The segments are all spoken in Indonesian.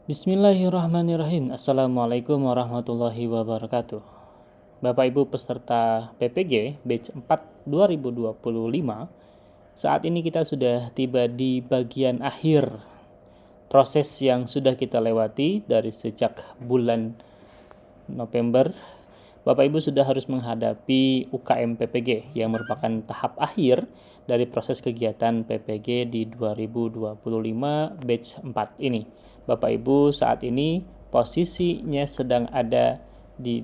Bismillahirrahmanirrahim. Assalamualaikum warahmatullahi wabarakatuh. Bapak Ibu peserta PPG batch 4 2025, saat ini kita sudah tiba di bagian akhir proses yang sudah kita lewati dari sejak bulan November. Bapak Ibu sudah harus menghadapi UKM PPG yang merupakan tahap akhir dari proses kegiatan PPG di 2025 batch 4 ini. Bapak Ibu saat ini posisinya sedang ada di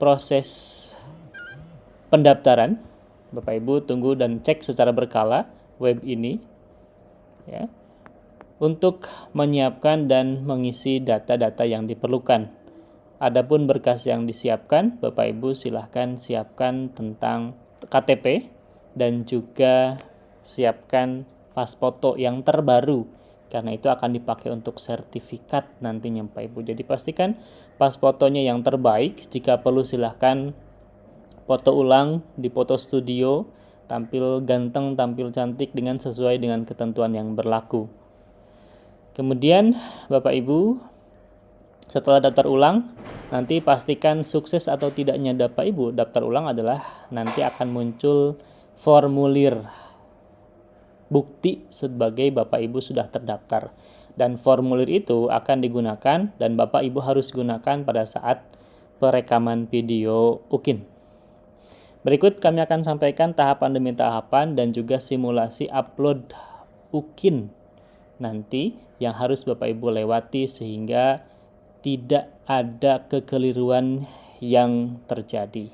proses pendaftaran. Bapak Ibu tunggu dan cek secara berkala web ini ya, untuk menyiapkan dan mengisi data-data yang diperlukan. Adapun berkas yang disiapkan, Bapak Ibu silahkan siapkan tentang KTP dan juga siapkan pas foto yang terbaru, karena itu akan dipakai untuk sertifikat nantinya Bapak Ibu. Jadi pastikan pas fotonya yang terbaik. Jika perlu silahkan foto ulang di foto studio, tampil ganteng, tampil cantik dengan sesuai dengan ketentuan yang berlaku. Kemudian Bapak Ibu setelah daftar ulang, nanti pastikan sukses atau tidaknya Bapak Ibu daftar ulang adalah nanti akan muncul formulir bukti sebagai Bapak Ibu sudah terdaftar. Dan formulir itu akan digunakan dan Bapak Ibu harus gunakan pada saat perekaman video UKIN. Berikut kami akan sampaikan tahapan demi tahapan dan juga simulasi upload UKIN nanti yang harus Bapak Ibu lewati sehingga tidak ada kekeliruan yang terjadi.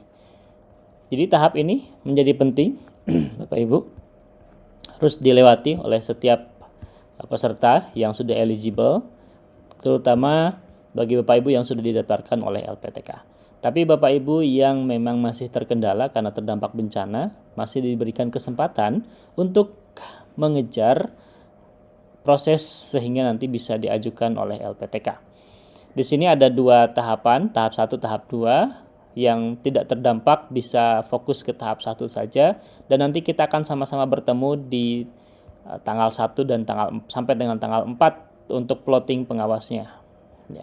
Jadi tahap ini menjadi penting Bapak Ibu, harus dilewati oleh setiap peserta yang sudah eligible, terutama bagi Bapak Ibu yang sudah didaftarkan oleh LPTK. Tapi Bapak Ibu yang memang masih terkendala karena terdampak bencana, masih diberikan kesempatan untuk mengejar proses sehingga nanti bisa diajukan oleh LPTK. Di sini ada dua tahapan, tahap 1, tahap 2. Yang tidak terdampak bisa fokus ke tahap 1 saja, dan nanti kita akan sama-sama bertemu di tanggal 1 dan sampai dengan tanggal 4 untuk plotting pengawasnya. Ya.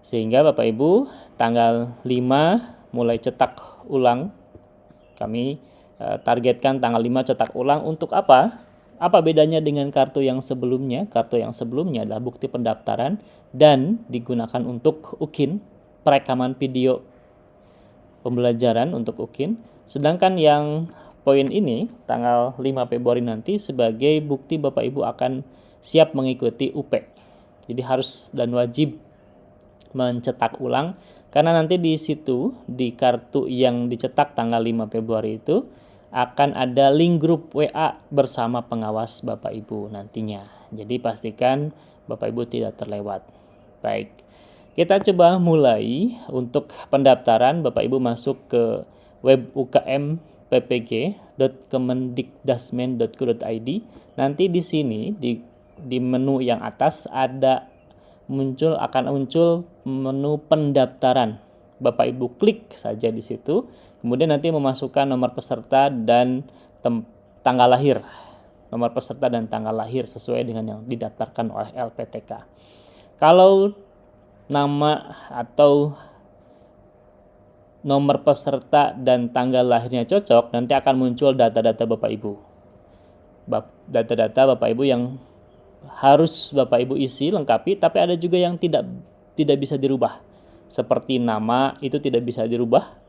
Sehingga Bapak Ibu tanggal 5 mulai cetak ulang. Kami targetkan tanggal 5 cetak ulang untuk apa? Apa bedanya dengan kartu yang sebelumnya? Kartu yang sebelumnya adalah bukti pendaftaran dan digunakan untuk UKIN, perekaman video pembelajaran untuk UKIN. Sedangkan yang poin ini tanggal 5 Februari nanti sebagai bukti Bapak Ibu akan siap mengikuti UP. Jadi harus dan wajib mencetak ulang karena nanti di situ di kartu yang dicetak tanggal 5 Februari itu akan ada link grup WA bersama pengawas Bapak Ibu nantinya. Jadi pastikan Bapak Ibu tidak terlewat. Baik, kita coba mulai untuk pendaftaran. Bapak Ibu masuk ke web ukm.kemendikdasmen.go.id. Nanti di sini di menu yang atas akan muncul menu pendaftaran. Bapak Ibu klik saja di situ. Kemudian nanti memasukkan nomor peserta dan tanggal lahir. Nomor peserta dan tanggal lahir sesuai dengan yang didaftarkan oleh LPTK. Kalau nama atau nomor peserta dan tanggal lahirnya cocok, nanti akan muncul data-data Bapak Ibu. Data-data Bapak Ibu yang harus Bapak Ibu isi lengkapi, tapi ada juga yang tidak bisa dirubah. Seperti nama itu tidak bisa dirubah.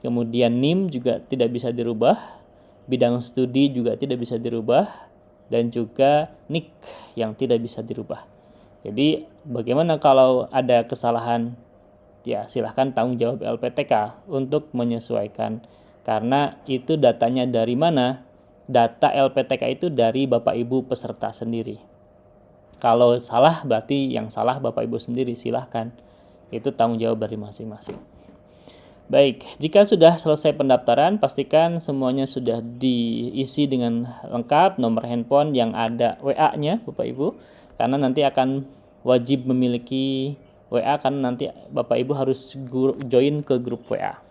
Kemudian NIM juga tidak bisa dirubah, bidang studi juga tidak bisa dirubah, dan juga NIK yang tidak bisa dirubah. Jadi bagaimana kalau ada kesalahan? Ya silahkan tanggung jawab LPTK untuk menyesuaikan. Karena itu datanya dari mana? Data LPTK itu dari Bapak Ibu peserta sendiri. Kalau salah berarti yang salah Bapak Ibu sendiri, silahkan. Itu tanggung jawab dari masing-masing. Baik, jika sudah selesai pendaftaran, pastikan semuanya sudah diisi dengan lengkap, nomor handphone yang ada WA-nya, Bapak Ibu, karena nanti akan wajib memiliki WA, karena nanti Bapak Ibu harus join ke grup WA.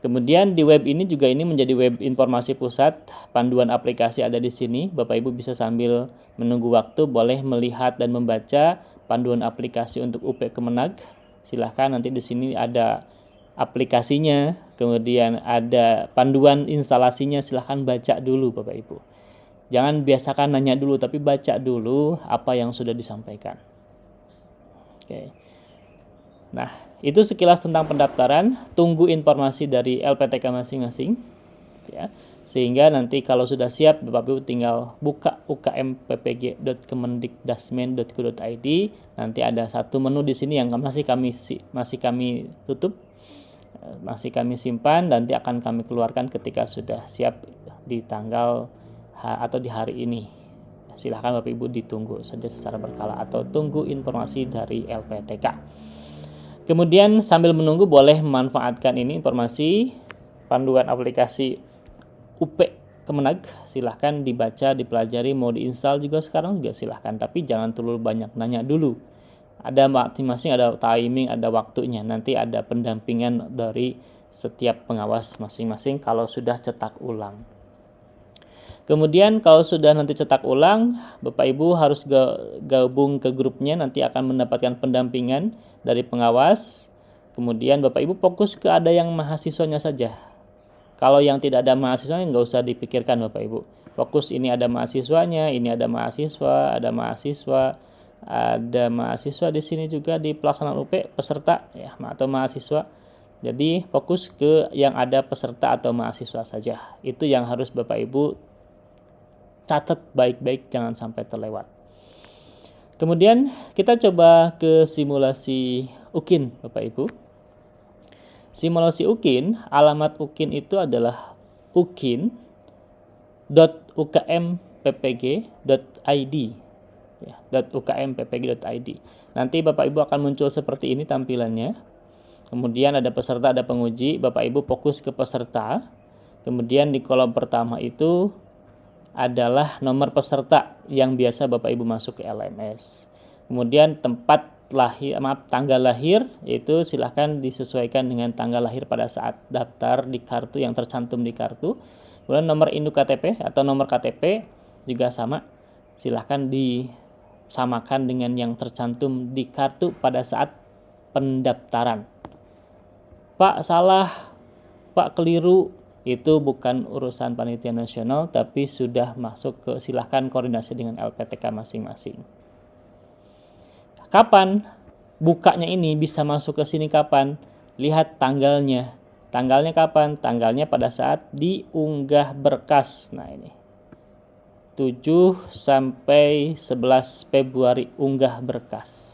Kemudian di web ini juga ini menjadi web informasi pusat, panduan aplikasi ada di sini. Bapak Ibu bisa sambil menunggu waktu boleh melihat dan membaca panduan aplikasi untuk UP Kemenag. Silahkan nanti di sini ada aplikasinya, kemudian ada panduan instalasinya, silahkan baca dulu Bapak Ibu. Jangan biasakan nanya dulu, tapi baca dulu apa yang sudah disampaikan. Oke. Nah, itu sekilas tentang pendaftaran. Tunggu informasi dari LPTK masing-masing, ya. Sehingga nanti kalau sudah siap, Bapak Ibu tinggal buka ukmppg.kemendikdasmen.go.id. Nanti ada satu menu di sini yang masih kami tutup, masih kami simpan, nanti akan kami keluarkan ketika sudah siap di tanggal atau di hari ini. Silahkan Bapak Ibu ditunggu saja secara berkala atau tunggu informasi dari LPTK. Kemudian sambil menunggu boleh memanfaatkan ini informasi panduan aplikasi UP Kemenag, silahkan dibaca, dipelajari, mau diinstal juga sekarang juga silahkan, tapi jangan terlalu banyak nanya dulu. Ada masing-masing, ada timing, ada waktunya, nanti ada pendampingan dari setiap pengawas masing-masing kalau sudah cetak ulang. Kemudian kalau sudah nanti cetak ulang, Bapak Ibu harus gabung ke grupnya, nanti akan mendapatkan pendampingan dari pengawas. Kemudian Bapak Ibu fokus ke ada yang mahasiswanya saja. Kalau yang tidak ada mahasiswanya nggak usah dipikirkan Bapak Ibu. Fokus ini ada mahasiswanya, ini ada mahasiswa, ada mahasiswa di sini juga di pelaksanaan UP peserta ya atau mahasiswa. Jadi fokus ke yang ada peserta atau mahasiswa saja. Itu yang harus Bapak Ibu catat baik-baik, jangan sampai terlewat. Kemudian kita coba ke simulasi UKIN Bapak Ibu. Simulasi UKIN, alamat UKIN itu adalah ukin.ukmppg.id ya, .ukmppg.id. Nanti Bapak Ibu akan muncul seperti ini tampilannya. Kemudian ada peserta, ada penguji. Bapak Ibu fokus ke peserta. Kemudian di kolom pertama itu adalah nomor peserta yang biasa Bapak Ibu masuk ke LMS. Kemudian tanggal lahir itu silahkan disesuaikan dengan tanggal lahir pada saat daftar di kartu yang tercantum di kartu. Kemudian nomor induk KTP atau nomor KTP juga sama, silahkan disamakan dengan yang tercantum di kartu pada saat pendaftaran. Pak salah, Pak keliru, itu bukan urusan panitia nasional, tapi sudah masuk ke silahkan koordinasi dengan LPTK masing-masing. Kapan bukanya ini bisa masuk ke sini kapan? Lihat tanggalnya. Tanggalnya kapan? Tanggalnya pada saat diunggah berkas. Nah ini. 7 sampai 11 Februari unggah berkas.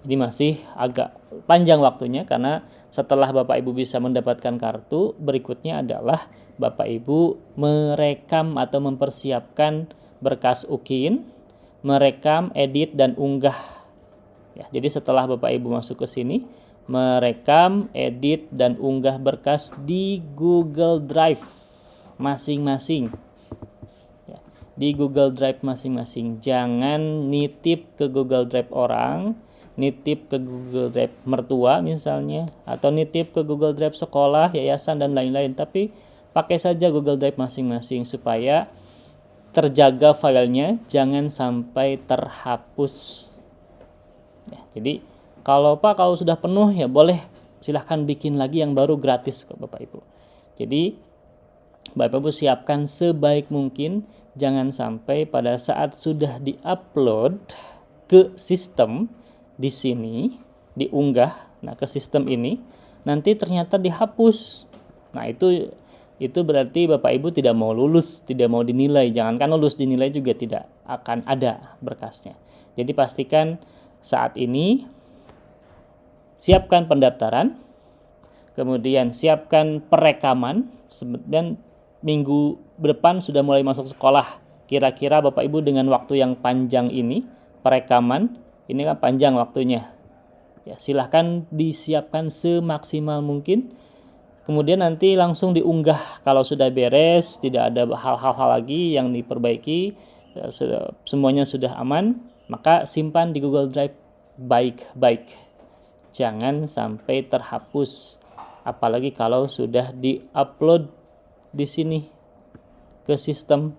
Jadi masih agak panjang waktunya karena setelah Bapak Ibu bisa mendapatkan kartu, berikutnya adalah Bapak Ibu merekam atau mempersiapkan berkas UKIN, merekam, edit, dan unggah. Ya, jadi setelah Bapak Ibu masuk ke sini, merekam, edit, dan unggah berkas di Google Drive masing-masing. Ya, di Google Drive masing-masing. Jangan nitip ke Google Drive orang, nitip ke Google Drive mertua misalnya, atau nitip ke Google Drive sekolah, yayasan, dan lain-lain. Tapi pakai saja Google Drive masing-masing supaya terjaga filenya, jangan sampai terhapus. Ya, jadi kalau sudah penuh ya boleh silahkan bikin lagi yang baru gratis kok Bapak Ibu. Jadi Bapak Ibu siapkan sebaik mungkin, jangan sampai pada saat sudah diupload ke sistem di sini, diunggah, nah ke sistem ini, nanti ternyata dihapus. Nah itu berarti Bapak Ibu tidak mau lulus, tidak mau dinilai. Jangankan lulus, dinilai juga tidak akan ada berkasnya. Jadi pastikan saat ini siapkan pendaftaran, kemudian siapkan perekaman, dan minggu depan sudah mulai masuk sekolah. Kira-kira Bapak Ibu dengan waktu yang panjang ini, perekaman, ini kan panjang waktunya. Ya, silahkan disiapkan semaksimal mungkin. Kemudian nanti langsung diunggah kalau sudah beres, tidak ada hal-hal lagi yang diperbaiki, semuanya sudah aman, maka simpan di Google Drive baik-baik. Jangan sampai terhapus, apalagi kalau sudah di-upload di sini ke sistem,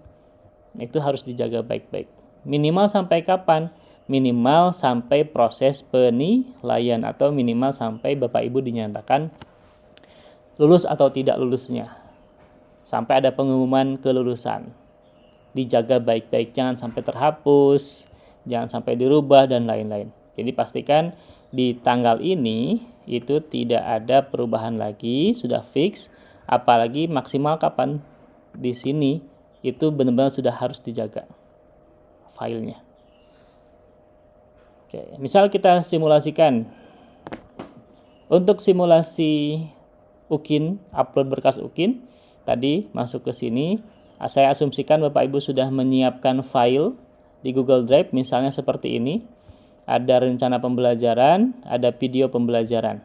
itu harus dijaga baik-baik. Minimal sampai kapan? minimal sampai proses penilaian atau minimal sampai Bapak Ibu dinyatakan lulus atau tidak lulusnya. Sampai ada pengumuman kelulusan. Dijaga baik-baik, jangan sampai terhapus, jangan sampai dirubah dan lain-lain. Jadi pastikan di tanggal ini itu tidak ada perubahan lagi, sudah fix. Apalagi maksimal kapan di sini itu benar-benar sudah harus dijaga filenya. Oke, misal kita simulasikan. Untuk simulasi UKIN, upload berkas UKIN, tadi masuk ke sini, saya asumsikan Bapak Ibu sudah menyiapkan file di Google Drive, misalnya seperti ini. Ada rencana pembelajaran, ada video pembelajaran.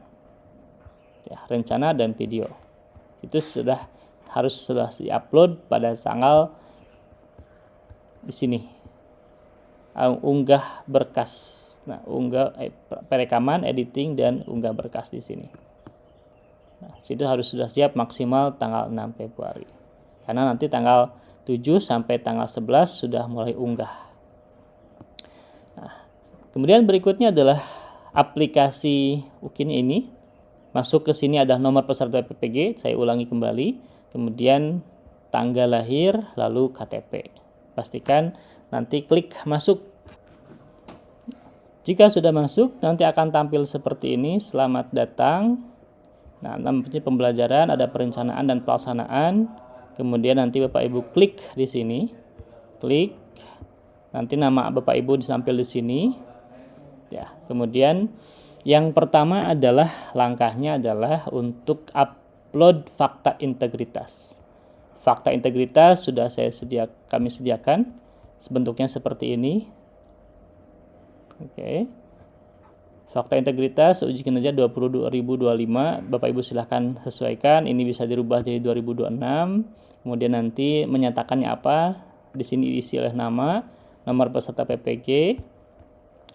Ya, rencana dan video. Itu harus di-upload pada tanggal di sini. Unggah berkas. Nah, perekaman, editing dan unggah berkas di sini. Nah, situ harus sudah siap maksimal tanggal 6 Februari. Karena nanti tanggal 7 sampai tanggal 11 sudah mulai unggah. Nah, kemudian berikutnya adalah aplikasi UKIN ini. Masuk ke sini ada nomor peserta PPG, saya ulangi kembali. Kemudian tanggal lahir, lalu KTP. Pastikan nanti klik masuk. Jika sudah masuk, nanti akan tampil seperti ini. Selamat datang. Nah, namanya pembelajaran, ada perencanaan dan pelaksanaan. Kemudian nanti Bapak Ibu klik di sini. Klik. Nanti nama Bapak Ibu ditampil di sini. Ya, kemudian yang pertama adalah langkahnya adalah untuk upload fakta integritas. Fakta integritas sudah kami sediakan. Bentuknya seperti ini. Oke. Fakta integritas uji kinerja 2025, Bapak Ibu silahkan sesuaikan. Ini bisa dirubah jadi 2026. Kemudian nanti menyatakannya apa? Di sini diisi oleh nama, nomor peserta PPG,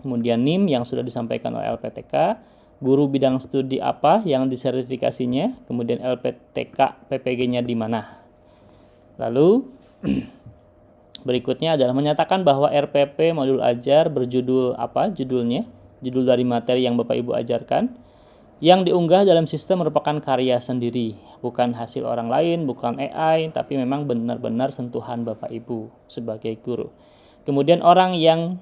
kemudian NIM yang sudah disampaikan oleh LPTK, guru bidang studi apa yang disertifikasinya, kemudian LPTK PPG-nya di mana. Lalu berikutnya adalah menyatakan bahwa RPP modul ajar berjudul apa? Judulnya, judul dari materi yang Bapak Ibu ajarkan. Yang diunggah dalam sistem merupakan karya sendiri, bukan hasil orang lain, bukan AI, tapi memang benar-benar sentuhan Bapak Ibu sebagai guru. Kemudian orang yang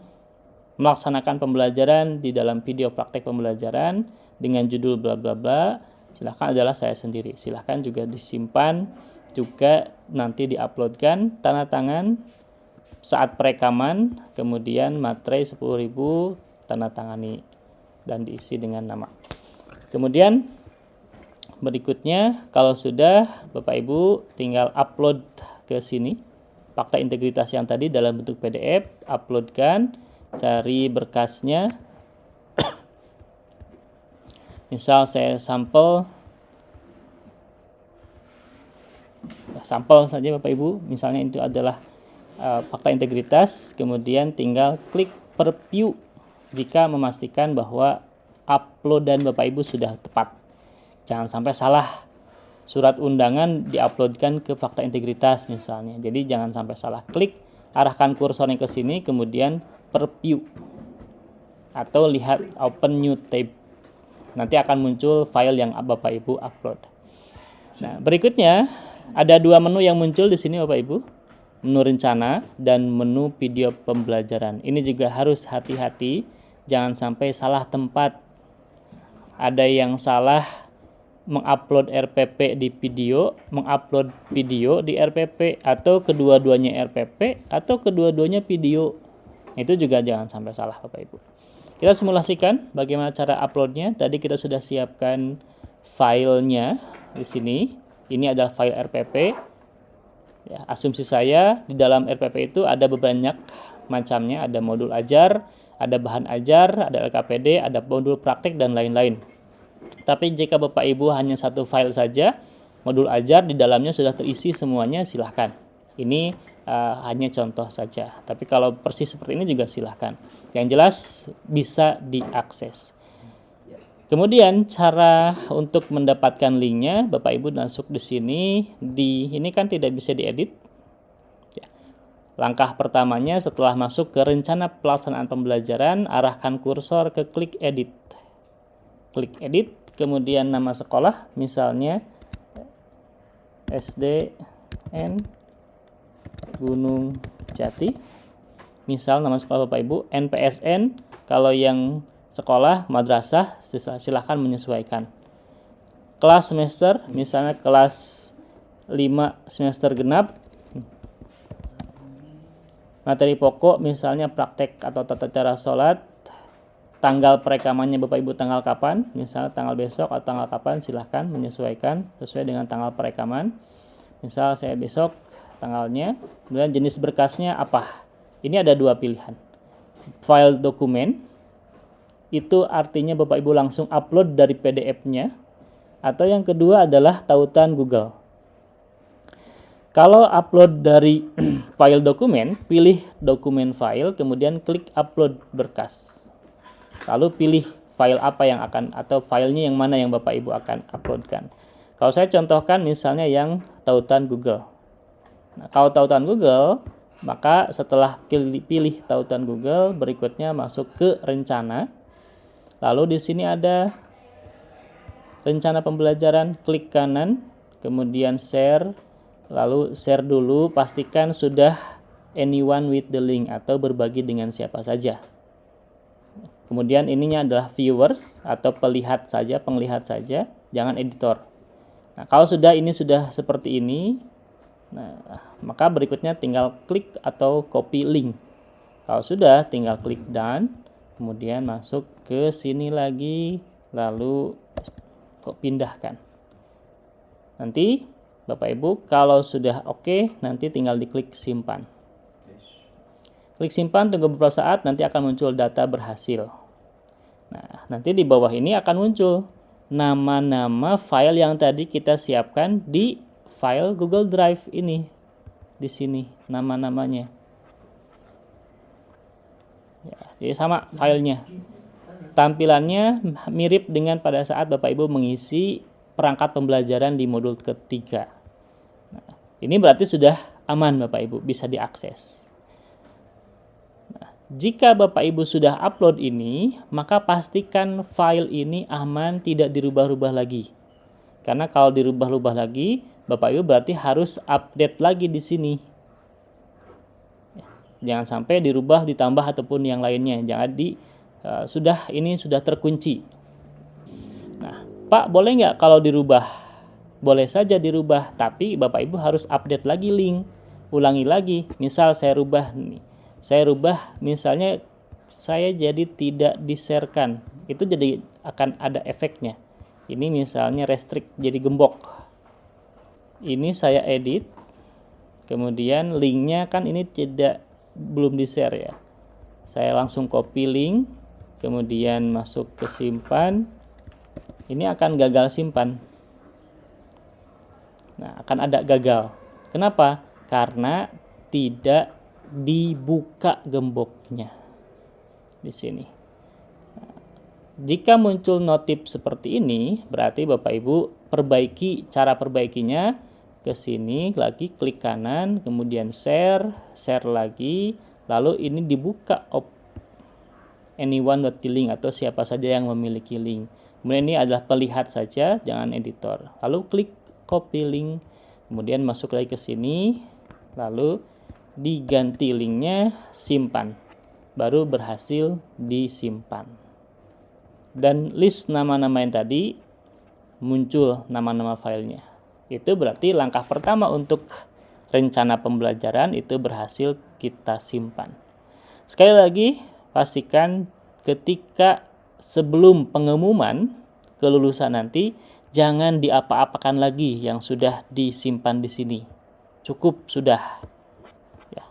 melaksanakan pembelajaran di dalam video praktek pembelajaran dengan judul bla bla bla, silahkan adalah saya sendiri. Silahkan juga disimpan, juga nanti diuploadkan, tanda tangan saat perekaman, kemudian materai 10.000 tanda tangani dan diisi dengan nama. Kemudian berikutnya kalau sudah Bapak Ibu tinggal upload ke sini fakta integritas yang tadi dalam bentuk PDF, uploadkan, cari berkasnya. Misal saya sampel saja Bapak Ibu, misalnya itu adalah fakta integritas, kemudian tinggal klik preview jika memastikan bahwa uploadan Bapak Ibu sudah tepat. Jangan sampai salah. Surat undangan diuploadkan ke fakta integritas misalnya. Jadi jangan sampai salah. Klik, arahkan kursornya ke sini, kemudian preview atau lihat open new tab. Nanti akan muncul file yang Bapak Ibu upload. Nah, berikutnya ada dua menu yang muncul di sini Bapak Ibu. Menu rencana dan menu video pembelajaran. Ini juga harus hati-hati, jangan sampai salah tempat. Ada yang salah mengupload RPP di video, mengupload video di RPP, atau kedua-duanya RPP, atau kedua-duanya video. Itu juga jangan sampai salah Bapak Ibu. Kita simulasikan bagaimana cara uploadnya. Tadi kita sudah siapkan filenya di sini. Ini adalah file RPP. Ya, asumsi saya di dalam RPP itu ada banyak macamnya, ada modul ajar, ada bahan ajar, ada LKPD, ada modul praktik dan lain-lain. Tapi jika Bapak Ibu hanya satu file saja, modul ajar di dalamnya sudah terisi semuanya, silahkan. Ini hanya contoh saja. Tapi kalau persis seperti ini juga silahkan. Yang jelas bisa diakses. Kemudian cara untuk mendapatkan linknya, Bapak Ibu masuk di sini. Ini kan tidak bisa diedit. Ya. Langkah pertamanya setelah masuk ke rencana pelaksanaan pembelajaran, arahkan kursor ke klik edit. Klik edit, kemudian nama sekolah, misalnya SDN Gunung Jati. Misal nama sekolah Bapak Ibu, NPSN, kalau yang sekolah madrasah silahkan menyesuaikan. Kelas semester, misalnya kelas 5 semester genap. Materi pokok misalnya praktek atau tata cara sholat. Tanggal perekamannya Bapak Ibu tanggal kapan, misalnya tanggal besok atau tanggal kapan, silahkan menyesuaikan sesuai dengan tanggal perekaman. Misal saya besok tanggalnya, kemudian jenis berkasnya apa. Ini ada dua pilihan. File dokumen, itu artinya Bapak Ibu langsung upload dari PDF-nya. Atau yang kedua adalah tautan Google. Kalau upload dari file dokumen, pilih dokumen file, kemudian klik upload berkas. Lalu pilih file apa yang akan, atau filenya yang mana yang Bapak Ibu akan uploadkan. Kalau saya contohkan misalnya yang tautan Google. Nah, kalau tautan Google, maka setelah pilih tautan Google, berikutnya masuk ke rencana. Lalu di sini ada rencana pembelajaran, klik kanan, kemudian share. Lalu share dulu, pastikan sudah anyone with the link atau berbagi dengan siapa saja. Kemudian ininya adalah viewers atau penglihat saja, jangan editor. Nah, kalau ini sudah seperti ini, nah, maka berikutnya tinggal klik atau copy link. Kalau sudah, tinggal klik done, kemudian masuk ke sini lagi, lalu pindahkan. Nanti Bapak Ibu, kalau sudah oke, nanti tinggal diklik simpan. Klik simpan, tunggu beberapa saat, nanti akan muncul data berhasil. Nah, nanti di bawah ini akan muncul nama-nama file yang tadi kita siapkan di file Google Drive ini. Di sini, nama-namanya. Ya, jadi sama filenya. Tampilannya mirip dengan pada saat Bapak Ibu mengisi perangkat pembelajaran di modul ketiga. Nah, ini berarti sudah aman Bapak Ibu, bisa diakses. Nah, jika Bapak Ibu sudah upload ini, maka pastikan file ini aman, tidak dirubah-rubah lagi. Karena kalau dirubah-rubah lagi, Bapak Ibu berarti harus update lagi di sini. Jangan sampai dirubah, ditambah ataupun yang lainnya. Jangan ini sudah terkunci. Nah, Pak, boleh nggak kalau dirubah? Boleh saja dirubah, tapi Bapak Ibu harus update lagi link, ulangi lagi. Misal saya rubah nih, misalnya saya jadi tidak di-sharekan, itu jadi akan ada efeknya. Ini misalnya restrict jadi gembok. Ini saya edit, kemudian linknya kan ini belum di-share ya. Saya langsung copy link, kemudian masuk ke simpan. Ini akan gagal simpan. Nah, akan ada gagal. Kenapa? Karena tidak dibuka gemboknya di sini. Nah, jika muncul notif seperti ini, berarti Bapak Ibu cara perbaikinya ke sini lagi, klik kanan, kemudian share lagi, lalu ini dibuka anyone with the link atau siapa saja yang memiliki link. Kemudian ini adalah pelihat saja, jangan editor. Lalu klik copy link, kemudian masuk lagi ke sini, lalu diganti linknya, simpan, baru berhasil disimpan. Dan list nama-nama yang tadi muncul nama-nama filenya. Itu berarti langkah pertama untuk rencana pembelajaran itu berhasil kita simpan. Sekali lagi, pastikan ketika sebelum pengumuman kelulusan nanti, jangan diapa-apakan lagi yang sudah disimpan di sini. Cukup sudah. Ya.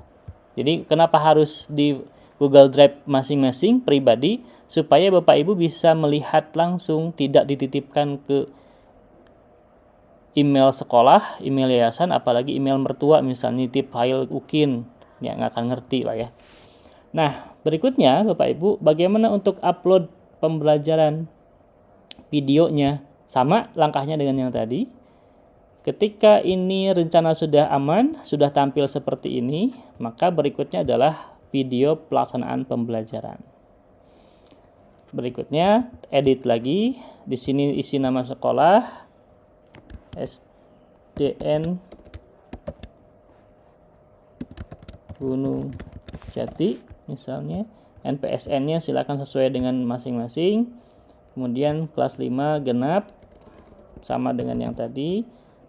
Jadi kenapa harus di Google Drive masing-masing pribadi? Supaya Bapak Ibu bisa melihat langsung, tidak dititipkan ke email sekolah, email yayasan, apalagi email mertua, misalnya nitip file UKIN. Ya, nggak akan ngerti lah ya. Nah, berikutnya Bapak Ibu, bagaimana untuk upload pembelajaran videonya? Sama langkahnya dengan yang tadi. Ketika ini rencana sudah aman, sudah tampil seperti ini, maka berikutnya adalah video pelaksanaan pembelajaran. Berikutnya, edit lagi. Di sini isi nama sekolah, SDN Gunung Jati misalnya. NPSN-nya silakan sesuai dengan masing-masing. Kemudian kelas 5 genap sama dengan yang tadi.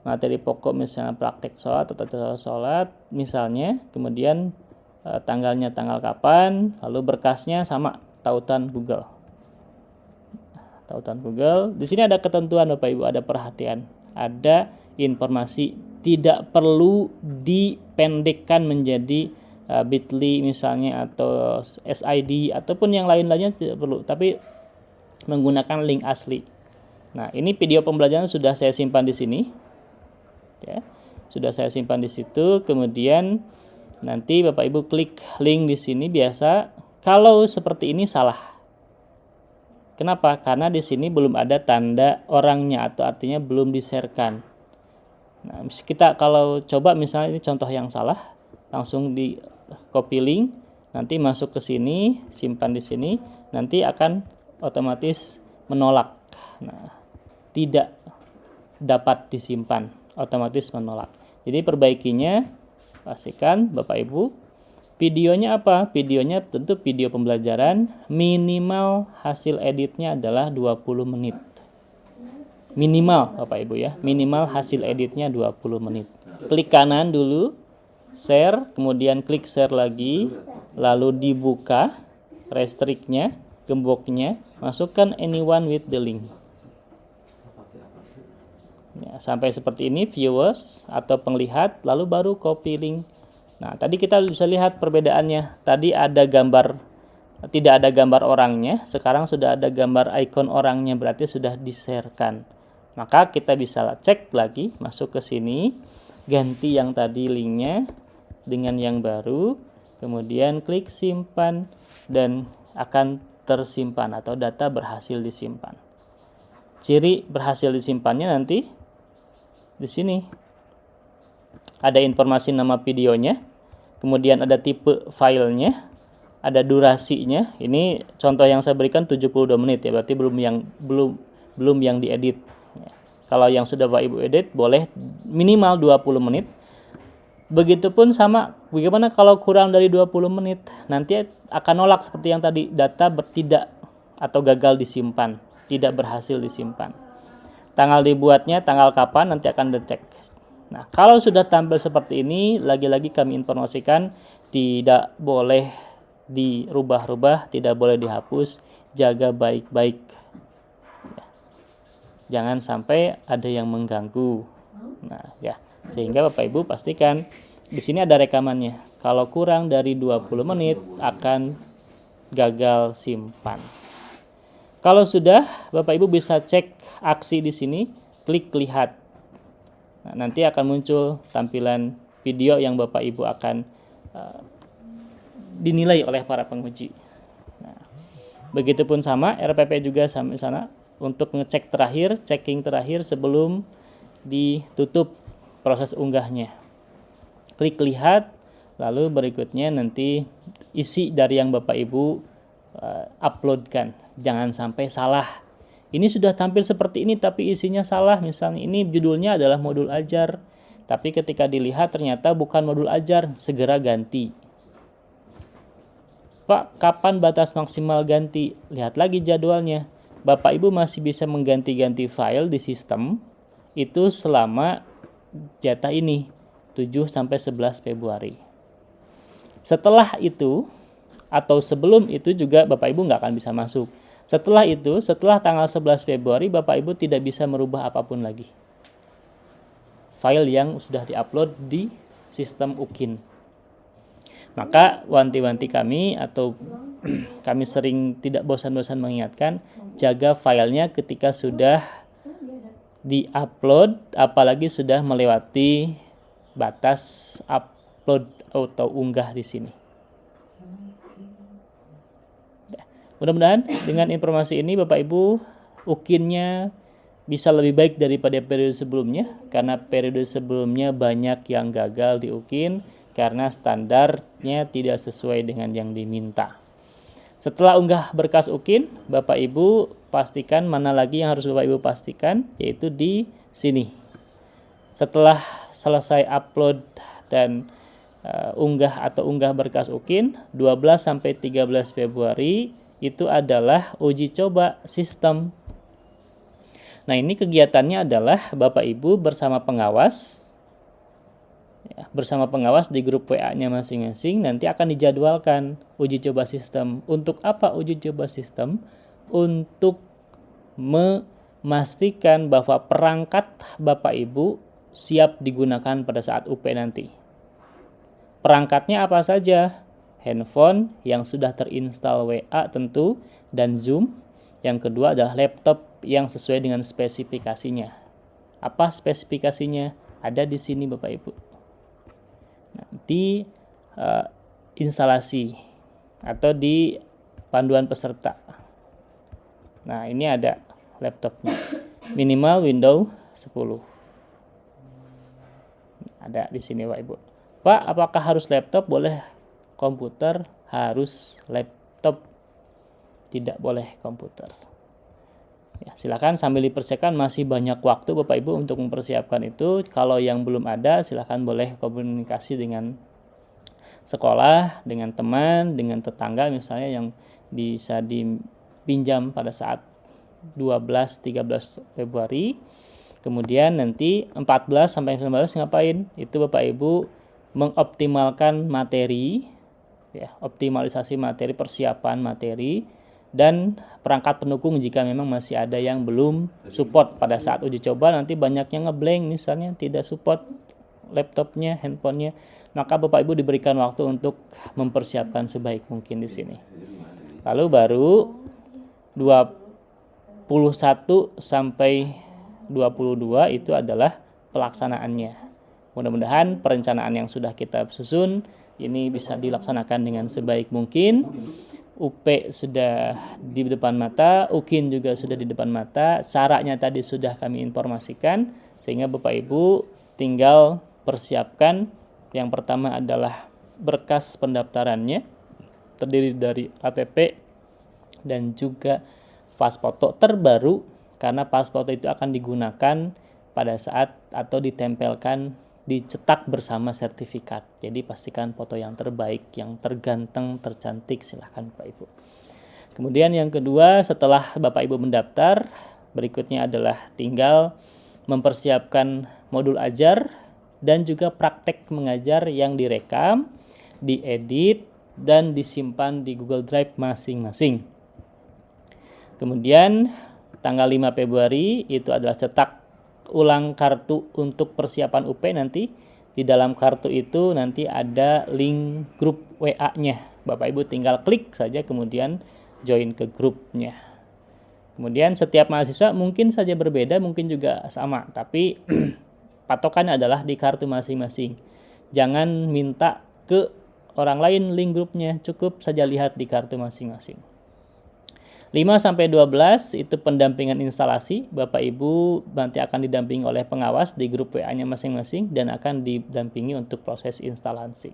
Materi pokok misalnya praktek sholat atau tata sholat misalnya, kemudian tanggalnya tanggal kapan, lalu berkasnya sama tautan Google. Tautan Google. Di sini ada ketentuan Bapak Ibu, ada perhatian, ada informasi, tidak perlu dipendekkan menjadi bit.ly misalnya atau SID ataupun yang lain-lainnya tidak perlu, tapi menggunakan link asli. Nah, ini video pembelajaran sudah saya simpan di sini. Ya, sudah saya simpan di situ. Kemudian nanti Bapak Ibu klik link di sini biasa. Kalau seperti ini salah. Kenapa? Karena di sini belum ada tanda orangnya atau artinya belum di-share-kan. Nah, kita kalau coba misalnya ini contoh yang salah, langsung di copy link, nanti masuk ke sini, simpan di sini, nanti akan otomatis menolak. Nah, tidak dapat disimpan, otomatis menolak. Jadi perbaikinya, pastikan Bapak Ibu, videonya apa? Videonya tentu video pembelajaran, minimal hasil editnya adalah 20 menit. Minimal Bapak Ibu ya, minimal hasil editnya 20 menit. Klik kanan dulu, share, kemudian klik share lagi, lalu dibuka restriknya, gemboknya, masukkan anyone with the link. Ya, sampai seperti ini viewers atau penglihat, lalu baru copy link. Nah, tadi kita bisa lihat perbedaannya. Tadi ada gambar, tidak ada gambar orangnya, sekarang sudah ada gambar icon orangnya, berarti sudah di-share-kan. Maka kita bisa cek lagi, masuk ke sini, ganti yang tadi linknya dengan yang baru, kemudian klik simpan dan akan tersimpan atau data berhasil disimpan. Ciri berhasil disimpannya nanti di sini ada informasi nama videonya, kemudian ada tipe filenya, ada durasinya. Ini contoh yang saya berikan 72 menit ya, berarti belum yang diedit. Ya. Kalau yang sudah Bapak Ibu edit boleh minimal 20 menit. Begitupun sama, bagaimana kalau kurang dari 20 menit? Nanti akan nolak seperti yang tadi, data tidak atau gagal disimpan, tidak berhasil disimpan. Tanggal dibuatnya, tanggal kapan, nanti akan dicek. Nah, kalau sudah tampil seperti ini, lagi-lagi kami informasikan tidak boleh dirubah-rubah, tidak boleh dihapus, jaga baik-baik. Jangan sampai ada yang mengganggu. Nah, ya, sehingga Bapak Ibu pastikan di sini ada rekamannya. Kalau kurang dari 20 menit akan gagal simpan. Kalau sudah, Bapak Ibu bisa cek aksi di sini, klik lihat. Nah, nanti akan muncul tampilan video yang Bapak Ibu akan dinilai oleh para penguji. Nah, begitupun sama, RPP juga sampai sana untuk ngecek terakhir, checking terakhir sebelum ditutup proses unggahnya. Klik lihat, lalu berikutnya nanti isi dari yang Bapak Ibu uploadkan. Jangan sampai salah. Ini sudah tampil seperti ini tapi isinya salah. Misalnya ini judulnya adalah modul ajar, tapi ketika dilihat ternyata bukan modul ajar, segera ganti. Pak, kapan batas maksimal ganti? Lihat lagi jadwalnya. Bapak Ibu masih bisa mengganti-ganti file di sistem itu selama jatah ini 7-11 Februari. Setelah itu atau sebelum itu juga Bapak Ibu nggak akan bisa masuk. Setelah itu, setelah tanggal 11 Februari, Bapak Ibu tidak bisa merubah apapun lagi. File yang sudah diupload di sistem UKIN. Maka wanti-wanti kami atau kami sering tidak bosan-bosan mengingatkan, jaga filenya ketika sudah di-upload, apalagi sudah melewati batas upload atau unggah di sini. Mudah-mudahan dengan informasi ini Bapak Ibu UKIN-nya bisa lebih baik daripada periode sebelumnya, karena periode sebelumnya banyak yang gagal di UKIN karena standarnya tidak sesuai dengan yang diminta. Setelah unggah berkas UKIN, Bapak Ibu pastikan mana lagi yang harus Bapak Ibu pastikan, yaitu di sini. Setelah selesai upload dan unggah berkas UKIN, 12 sampai 13 Februari itu adalah uji coba sistem. Nah, ini kegiatannya adalah Bapak Ibu bersama pengawas di grup WA-nya masing-masing nanti akan dijadwalkan uji coba sistem. Untuk apa uji coba sistem? Untuk memastikan bahwa perangkat Bapak Ibu siap digunakan pada saat UP nanti. Perangkatnya apa saja? Handphone yang sudah terinstall WA tentu, dan Zoom. Yang kedua adalah laptop yang sesuai dengan spesifikasinya. Apa spesifikasinya? Ada di sini Bapak Ibu. Nah, di instalasi atau di panduan peserta. Nah, ini ada laptopnya. Minimal Windows 10. Ada di sini Bapak Ibu. Pak, apakah harus laptop? Boleh komputer, harus laptop. Tidak boleh komputer. Ya, silakan sambil dipersiapkan, masih banyak waktu Bapak Ibu untuk mempersiapkan itu. Kalau yang belum ada, silakan boleh komunikasi dengan sekolah, dengan teman, dengan tetangga misalnya yang bisa dipinjam pada saat 12-13 Februari. Kemudian nanti 14 sampai 19 ngapain? Itu Bapak Ibu mengoptimalkan materi, ya, optimalisasi materi, persiapan materi, dan perangkat pendukung jika memang masih ada yang belum support pada saat uji coba. Nanti banyak yang ngeblank misalnya, tidak support laptopnya, handphonenya, maka Bapak Ibu diberikan waktu untuk mempersiapkan sebaik mungkin di sini. Lalu baru 21 sampai 22 itu adalah pelaksanaannya. Mudah-mudahan perencanaan yang sudah kita susun ini bisa dilaksanakan dengan sebaik mungkin. UP sudah di depan mata, UKIN juga sudah di depan mata. Caranya tadi sudah kami informasikan, sehingga Bapak Ibu tinggal persiapkan. Yang pertama adalah berkas pendaftarannya, terdiri dari KTP dan juga pas foto terbaru, karena pas foto itu akan digunakan pada saat atau ditempelkan, dicetak bersama sertifikat. Jadi pastikan foto yang terbaik, yang terganteng, tercantik, silahkan Bapak Ibu. Kemudian yang kedua, setelah Bapak Ibu mendaftar, berikutnya adalah tinggal mempersiapkan modul ajar dan juga praktek mengajar yang direkam, diedit, dan disimpan di Google Drive masing-masing. Kemudian tanggal 5 Februari itu adalah cetak ulang kartu untuk persiapan UP nanti. Di dalam kartu itu nanti ada link grup WA-nya. Bapak Ibu tinggal klik saja kemudian join ke grupnya. Kemudian setiap mahasiswa mungkin saja berbeda, mungkin juga sama, tapi patokannya adalah di kartu masing-masing. Jangan minta ke orang lain link grupnya, cukup saja lihat di kartu masing-masing. 5-12 itu pendampingan instalasi. Bapak Ibu nanti akan didampingi oleh pengawas di grup WA-nya masing-masing dan akan didampingi untuk proses instalasi.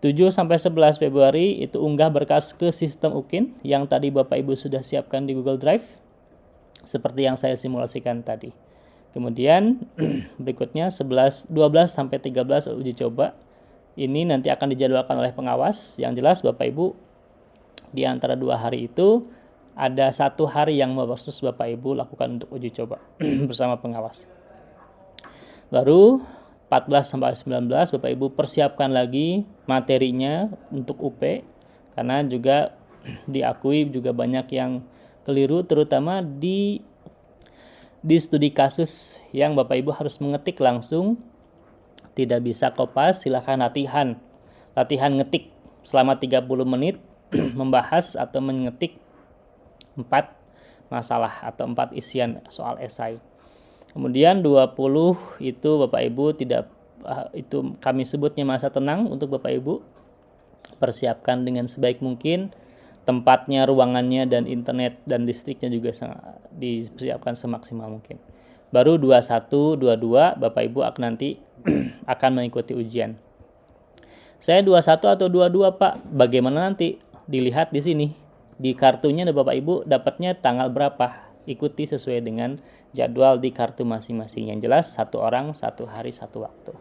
7-11 Februari itu unggah berkas ke sistem UKIN yang tadi Bapak Ibu sudah siapkan di Google Drive seperti yang saya simulasikan tadi. Kemudian berikutnya 12-13 uji coba. Ini nanti akan dijadwalkan oleh pengawas. Yang jelas Bapak Ibu di antara 2 hari itu ada 1 hari yang khusus Bapak Ibu lakukan untuk uji coba bersama pengawas. Baru 14-19 Bapak Ibu persiapkan lagi materinya untuk UP, karena juga diakui juga banyak yang keliru, terutama di studi kasus yang Bapak Ibu harus mengetik langsung, tidak bisa kopas. Silahkan latihan ngetik selama 30 menit membahas atau mengetik 4 masalah atau 4 isian soal esai. Kemudian 20 itu Bapak Ibu itu kami sebutnya masa tenang untuk Bapak Ibu. Persiapkan dengan sebaik mungkin. tempatnya, ruangannya, dan internet dan listriknya juga disiapkan semaksimal mungkin. Baru 21, 22 Bapak Ibu akan nanti akan mengikuti ujian. Saya 21 atau 22 Pak, bagaimana nanti? Dilihat di sini. Di kartunya Bapak Ibu dapatnya tanggal berapa? Ikuti sesuai dengan jadwal di kartu masing-masing. Yang jelas satu orang, satu hari, satu waktu.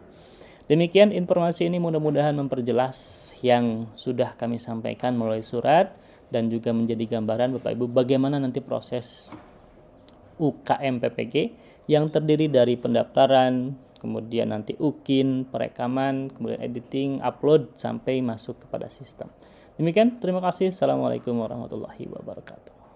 Demikian informasi ini mudah-mudahan memperjelas yang sudah kami sampaikan melalui surat dan juga menjadi gambaran Bapak Ibu bagaimana nanti proses UKM PPG yang terdiri dari pendaftaran, kemudian nanti UKIN, perekaman, kemudian editing, upload sampai masuk kepada sistem. Demikian, terima kasih. Assalamualaikum warahmatullahi wabarakatuh.